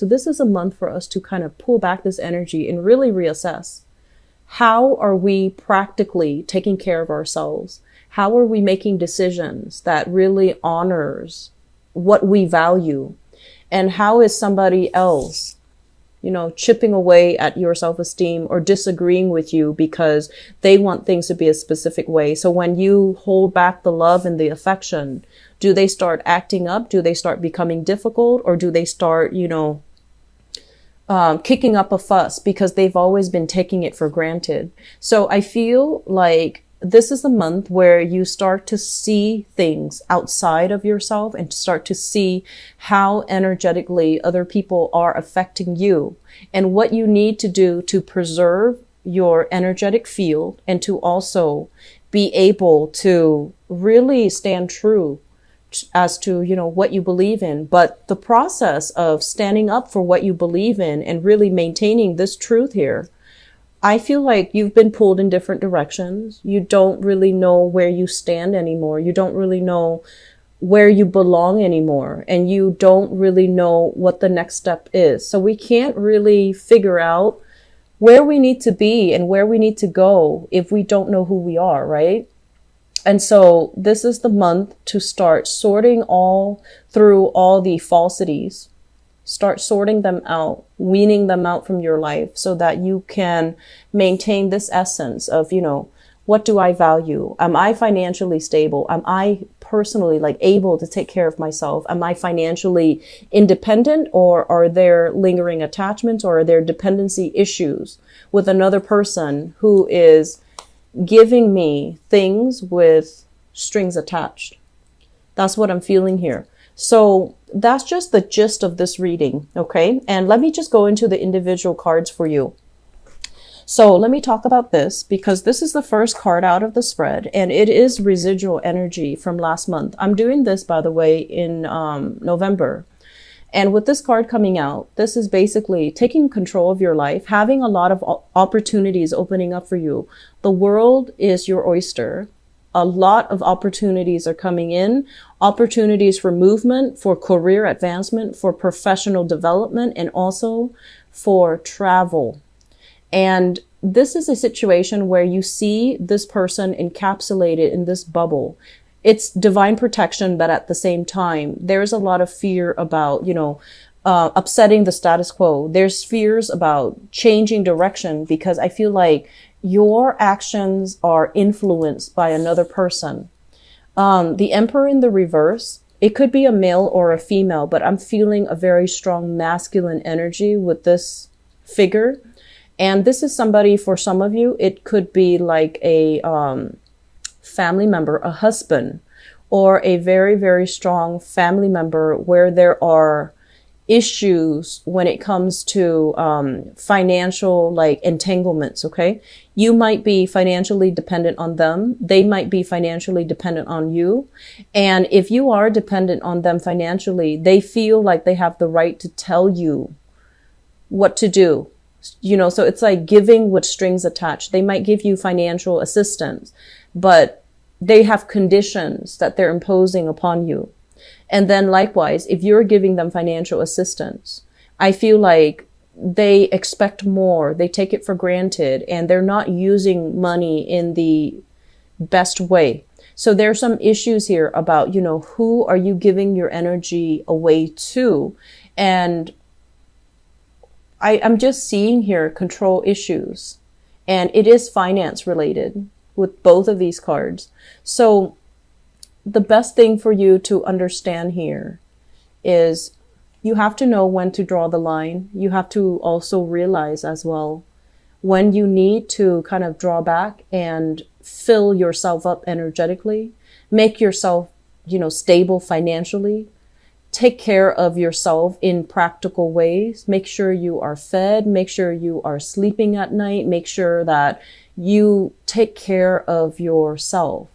So this is a month for us to kind of pull back this energy and really reassess. How are we practically taking care of ourselves? How are we making decisions that really honors what we value? And how is somebody else, chipping away at your self-esteem or disagreeing with you because they want things to be a specific way? So when you hold back the love and the affection, do they start acting up? Do they start becoming difficult? Or do they start, kicking up a fuss because they've always been taking it for granted? So I feel like this is a month where you start to see things outside of yourself and start to see how energetically other people are affecting you and what you need to do to preserve your energetic field and to also be able to really stand true as to, what you believe in. But the process of standing up for what you believe in and really maintaining this truth here, I feel like you've been pulled in different directions. You don't really know where you stand anymore. You don't really know where you belong anymore. And you don't really know what the next step is. So we can't really figure out where we need to be and where we need to go if we don't know who we are, right? And so this is the month to start sorting through all the falsities. Start sorting them out, weaning them out from your life so that you can maintain this essence of, what do I value? Am I financially stable? Am I personally able to take care of myself? Am I financially independent, or are there lingering attachments, or are there dependency issues with another person who is giving me things with strings attached? That's what I'm feeling here. So that's just the gist of this reading, okay? And let me just go into the individual cards for you. So let me talk about this because this is the first card out of the spread and it is residual energy from last month. I'm doing this, by the way, in November. And with this card coming out, this is basically taking control of your life, having a lot of opportunities opening up for you. The world is your oyster. A lot of opportunities are coming in, opportunities for movement, for career advancement, for professional development, and also for travel. And this is a situation where you see this person encapsulated in this bubble. It's divine protection, but at the same time, there's a lot of fear about, upsetting the status quo. There's fears about changing direction because I feel like your actions are influenced by another person. The Emperor in the reverse, it could be a male or a female, but I'm feeling a very strong masculine energy with this figure. And this is somebody, for some of you, it could be like a family member, a husband, or a very, very strong family member where there are issues when it comes to financial entanglements, okay? You might be financially dependent on them. They might be financially dependent on you. And if you are dependent on them financially, they feel like they have the right to tell you what to do. So it's like giving with strings attached. They might give you financial assistance, but they have conditions that they're imposing upon you. And then likewise, if you're giving them financial assistance, I feel like they expect more. They take it for granted and they're not using money in the best way. So there's some issues here about, who are you giving your energy away to? And I'm just seeing here control issues, and it is finance related with both of these cards. So the best thing for you to understand here is you have to know when to draw the line. You have to also realize as well when you need to kind of draw back and fill yourself up energetically, make yourself, stable financially, take care of yourself in practical ways. Make sure you are fed, make sure you are sleeping at night, make sure that you take care of yourself.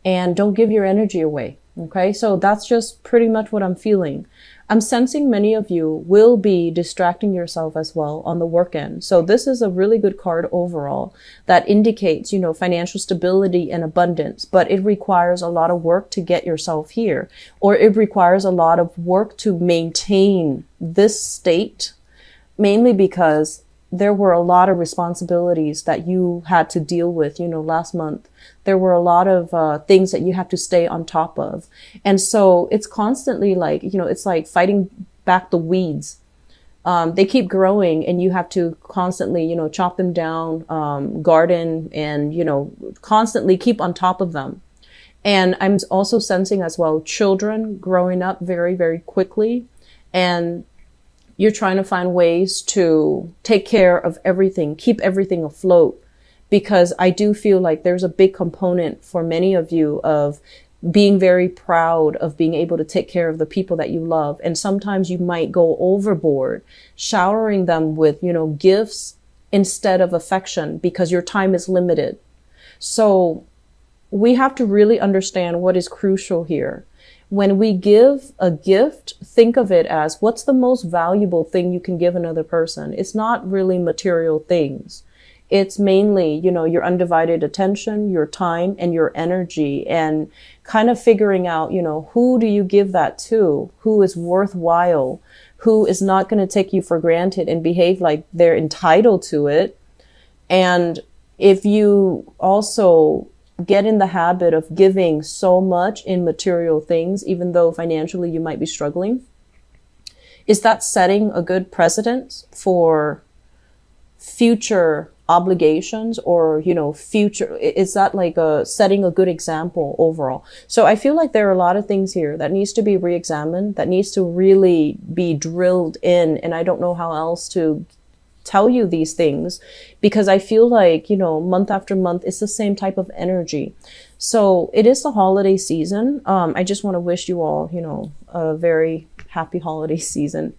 And don't give your energy away. Okay, so that's just pretty much what I'm feeling. I'm sensing many of you will be distracting yourself as well on the work end. So this is a really good card overall that indicates, financial stability and abundance, but it requires a lot of work to get yourself here, or it requires a lot of work to maintain this state, mainly because there were a lot of responsibilities that you had to deal with, last month. There were a lot of things that you have to stay on top of. And so it's constantly like, it's like fighting back the weeds. They keep growing and you have to constantly, chop them down, garden and, constantly keep on top of them. And I'm also sensing as well, children growing up very, very quickly, and you're trying to find ways to take care of everything, keep everything afloat, because I do feel like there's a big component for many of you of being very proud of being able to take care of the people that you love. And sometimes you might go overboard, showering them with, gifts instead of affection because your time is limited. So we have to really understand what is crucial here. When we give a gift, think of it as what's the most valuable thing you can give another person. It's not really material things. It's mainly, your undivided attention, your time, and your energy, and kind of figuring out, who do you give that to? Who is worthwhile? Who is not going to take you for granted and behave like they're entitled to it? And if you also get in the habit of giving so much in material things, even though financially you might be struggling, is that setting a good precedent for future obligations, or, future, is that like setting a good example overall? So I feel like there are a lot of things here that needs to be re-examined, that needs to really be drilled in. And I don't know how else to tell you these things, because I feel like, month after month, it's the same type of energy. So it is the holiday season. I just want to wish you all, a very happy holiday season.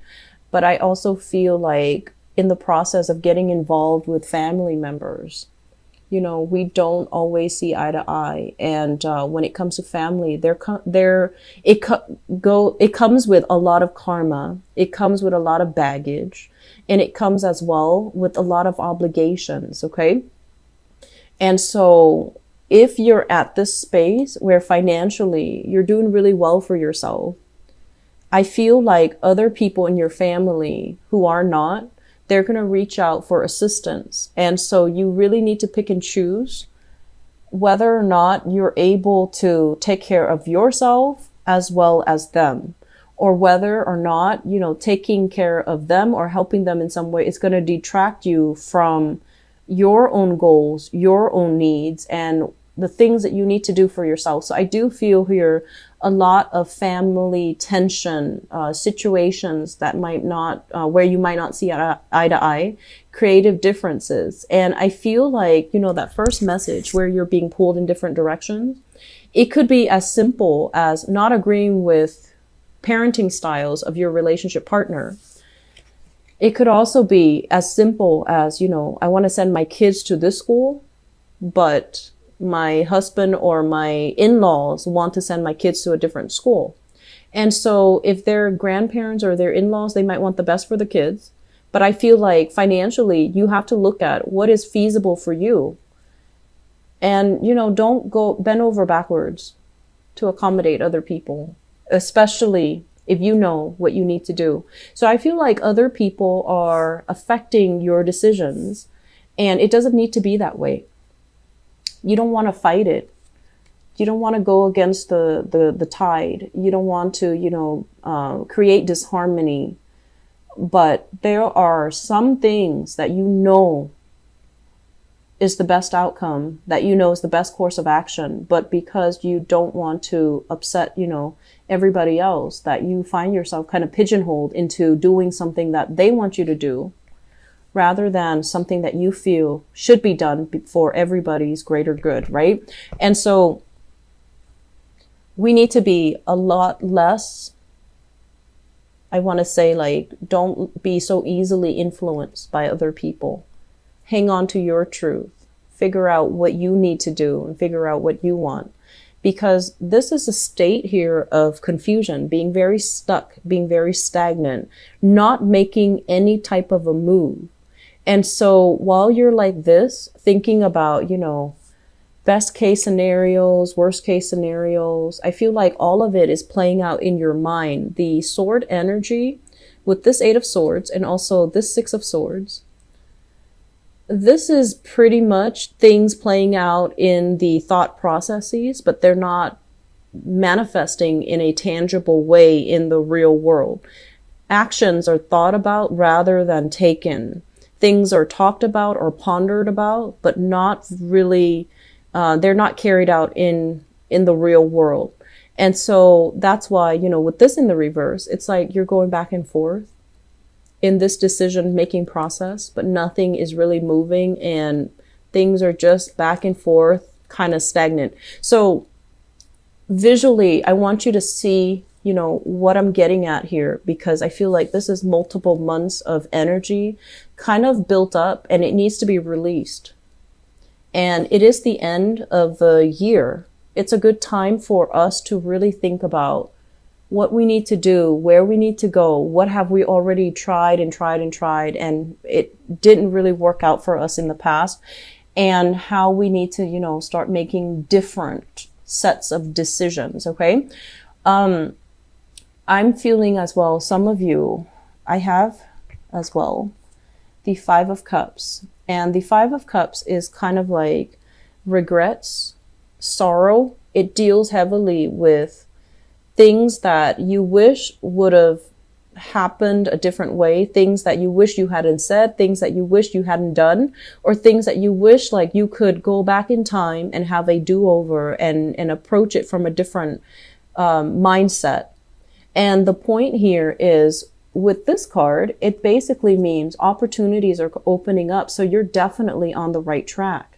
But I also feel like in the process of getting involved with family members, we don't always see eye to eye. And when it comes to family, it comes with a lot of karma. It comes with a lot of baggage. And it comes as well with a lot of obligations, okay? And so if you're at this space where financially you're doing really well for yourself, I feel like other people in your family who are not, they're going to reach out for assistance. And so you really need to pick and choose whether or not you're able to take care of yourself as well as them, or whether or not, taking care of them or helping them in some way is going to detract you from your own goals, your own needs, and the things that you need to do for yourself. So I do feel here a lot of family tension, situations that might not, where you might not see eye to eye, creative differences. And I feel like, that first message where you're being pulled in different directions, it could be as simple as not agreeing with parenting styles of your relationship partner. It could also be as simple as, I want to send my kids to this school, but my husband or my in-laws want to send my kids to a different school. And so if they're grandparents or their in-laws, they might want the best for the kids. But I feel like financially, you have to look at what is feasible for you. And, don't go bend over backwards to accommodate other people, especially if you know what you need to do. So I feel like other people are affecting your decisions, and it doesn't need to be that way. You don't want to fight it. You don't want to go against the tide. You don't want to, create disharmony. But there are some things that is the best outcome, that is the best course of action. But because you don't want to upset, everybody else, that you find yourself kind of pigeonholed into doing something that they want you to do, rather than something that you feel should be done for everybody's greater good, right? And so we need to be a lot less, I want to say, don't be so easily influenced by other people. Hang on to your truth. Figure out what you need to do and figure out what you want. because this is a state here of confusion, being very stuck, being very stagnant, not making any type of a move. And so while you're like this, thinking about, best case scenarios, worst case scenarios, I feel like all of it is playing out in your mind. The sword energy with this 8 of Swords and also this 6 of Swords, this is pretty much things playing out in the thought processes, but they're not manifesting in a tangible way in the real world. Actions are thought about rather than taken. Things are talked about or pondered about, but not really, they're not carried out in the real world. And so that's why, with this in the reverse, it's like you're going back and forth in this decision making process, but nothing is really moving and things are just back and forth, kind of stagnant. So visually, I want you to see, what I'm getting at here, because I feel like this is multiple months of energy kind of built up and it needs to be released. And it is the end of the year. It's a good time for us to really think about what we need to do, where we need to go, what have we already tried and it didn't really work out for us in the past, and how we need to, start making different sets of decisions, okay? I'm feeling as well, some of you, I have as well, the 5 of Cups. And the 5 of Cups is kind of like regrets, sorrow. It deals heavily with things that you wish would have happened a different way, things that you wish you hadn't said, things that you wish you hadn't done, or things that you wish like you could go back in time and have a do-over and approach it from a different mindset. And the point here is, with this card, it basically means opportunities are opening up. So you're definitely on the right track.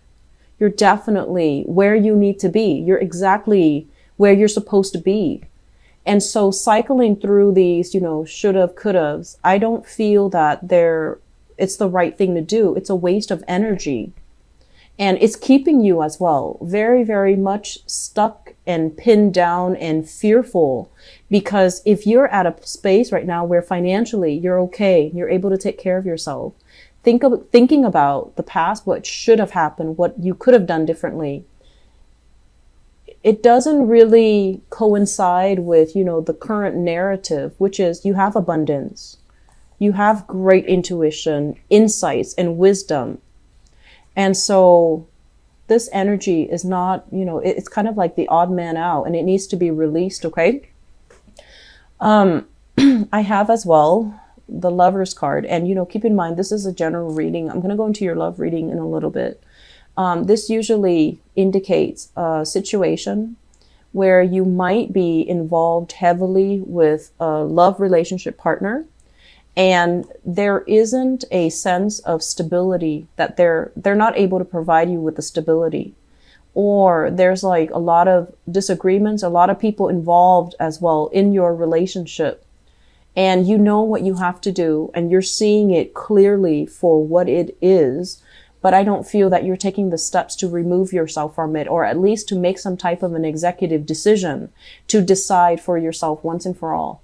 You're definitely where you need to be. You're exactly where you're supposed to be. And so cycling through these, should've, could've's, I don't feel that it's the right thing to do. It's a waste of energy. And it's keeping you as well very, very much stuck and pinned down and fearful. Because if you're at a space right now where financially you're okay, you're able to take care of yourself, thinking about the past, what should have happened, what you could have done differently, it doesn't really coincide with, the current narrative, which is you have abundance, you have great intuition, insights, and wisdom. And so this energy is not, it's kind of like the odd man out and it needs to be released, okay? I have as well the Lover's card, and, keep in mind, this is a general reading. I'm going to go into your love reading in a little bit. This usually indicates a situation where you might be involved heavily with a love relationship partner, and there isn't a sense of stability, that they're not able to provide you with the stability, or there's like a lot of disagreements, a lot of people involved as well in your relationship, and you know what you have to do and you're seeing it clearly for what it is. But I don't feel that you're taking the steps to remove yourself from it, or at least to make some type of an executive decision to decide for yourself once and for all.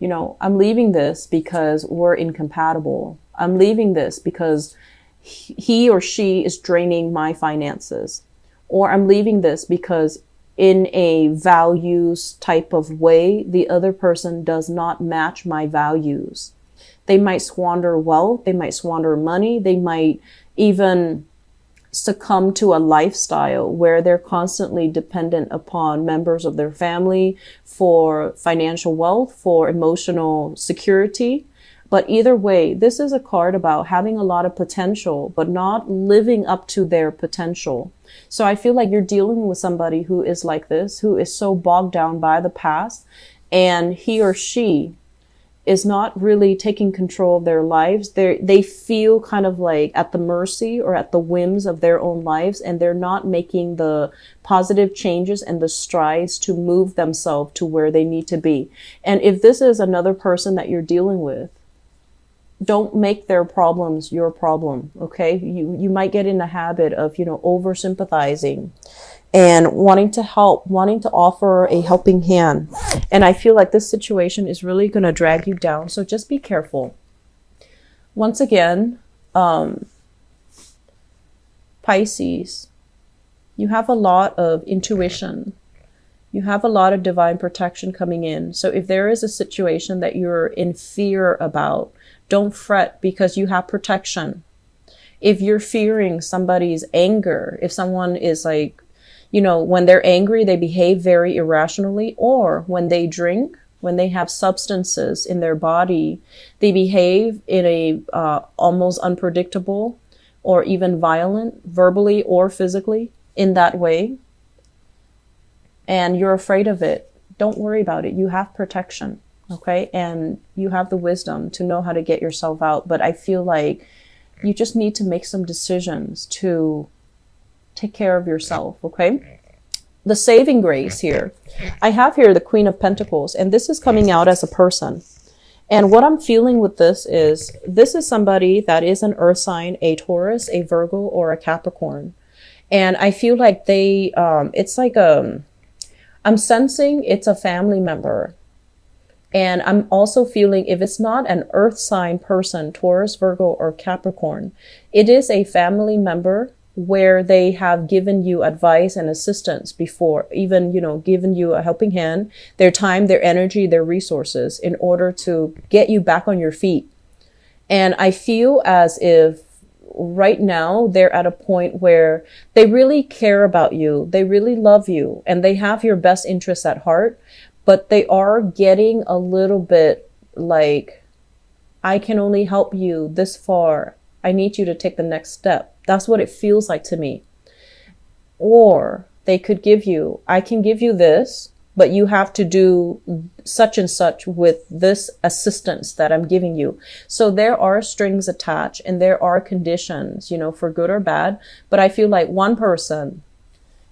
I'm leaving this because we're incompatible. I'm leaving this because he or she is draining my finances. Or I'm leaving this because in a values type of way, the other person does not match my values. They might squander wealth. They might squander money. They might even succumb to a lifestyle where they're constantly dependent upon members of their family for financial wealth, for emotional security. But either way, this is a card about having a lot of potential, but not living up to their potential. So I feel like you're dealing with somebody who is like this, who is so bogged down by the past, and he or she is not really taking control of their lives. They feel kind of like at the mercy or at the whims of their own lives, and they're not making the positive changes and the strides to move themselves to where they need to be. And if this is another person that you're dealing with, don't make their problems your problem, okay? You might get in the habit of, over sympathizing and wanting to help, wanting to offer a helping hand. And I feel like this situation is really going to drag you down. So just be careful. Once again, Pisces, you have a lot of intuition. You have a lot of divine protection coming in. So if there is a situation that you're in fear about, don't fret, because you have protection. If you're fearing somebody's anger, if someone is like, you know, when they're angry, they behave very irrationally, or when they drink, when they have substances in their body, they behave in a almost unpredictable or even violent, verbally or physically, in that way, and you're afraid of it, don't worry about it. You have protection, okay? And you have the wisdom to know how to get yourself out. But I feel like you just need to make some decisions to take care of yourself, okay? The saving grace here. I have here the Queen of Pentacles, and this is coming out as a person. And what I'm feeling with this is somebody that is an earth sign, a Taurus, a Virgo, or a Capricorn. And I feel like they, it's like I'm sensing it's a family member. And I'm also feeling if it's not an earth sign person, Taurus, Virgo, or Capricorn, it is a family member where they have given you advice and assistance before, even, you know, given you a helping hand, their time, their energy, their resources in order to get you back on your feet. And I feel as if right now they're at a point where they really care about you, they really love you, and they have your best interests at heart, but they are getting a little bit like, I can only help you this far, I need you to take the next step. That's what it feels like to me. Or they could give you, I can give you this, but you have to do such and such with this assistance that I'm giving you. So there are strings attached and there are conditions, you know, for good or bad. But I feel like one person,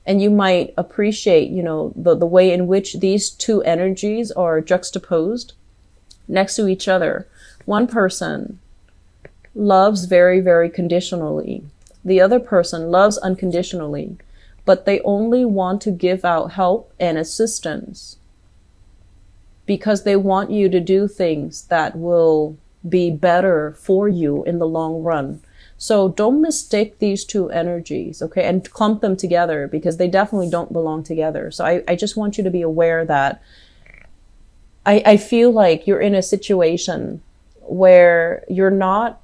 and you might appreciate, you know, the way in which these two energies are juxtaposed next to each other. One person loves very, very conditionally. The other person loves unconditionally. But they only want to give out help and assistance because they want you to do things that will be better for you in the long run. So don't mistake these two energies, okay, and clump them together because they definitely don't belong together. So I just want you to be aware that I feel like you're in a situation where you're not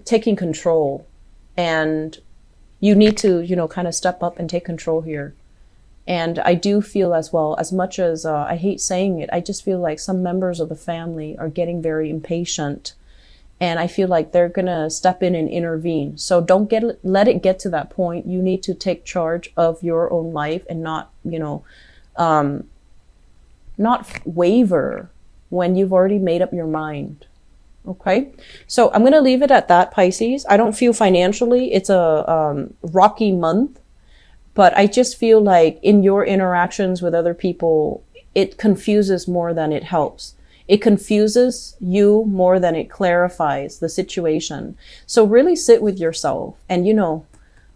taking control, and you need to, you know, kind of step up and take control here. And I do feel as well, as much as I hate saying it, I just feel like some members of the family are getting very impatient. And I feel like they're going to step in and intervene. So don't let it get to that point. You need to take charge of your own life and not, you know, not waver when you've already made up your mind. Okay, so I'm going to leave it at that, Pisces. I don't feel financially it's a rocky month, but I just feel like in your interactions with other people, it confuses more than it helps. It confuses you more than it clarifies the situation. So really sit with yourself and, you know,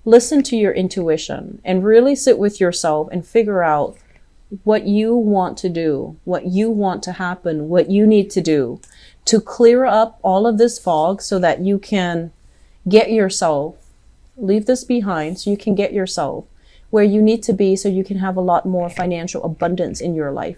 listen to your intuition and really sit with yourself and figure out what you want to do, what you want to happen, what you need to do to clear up all of this fog so that you can get yourself, leave this behind so you can get yourself where you need to be so you can have a lot more financial abundance in your life.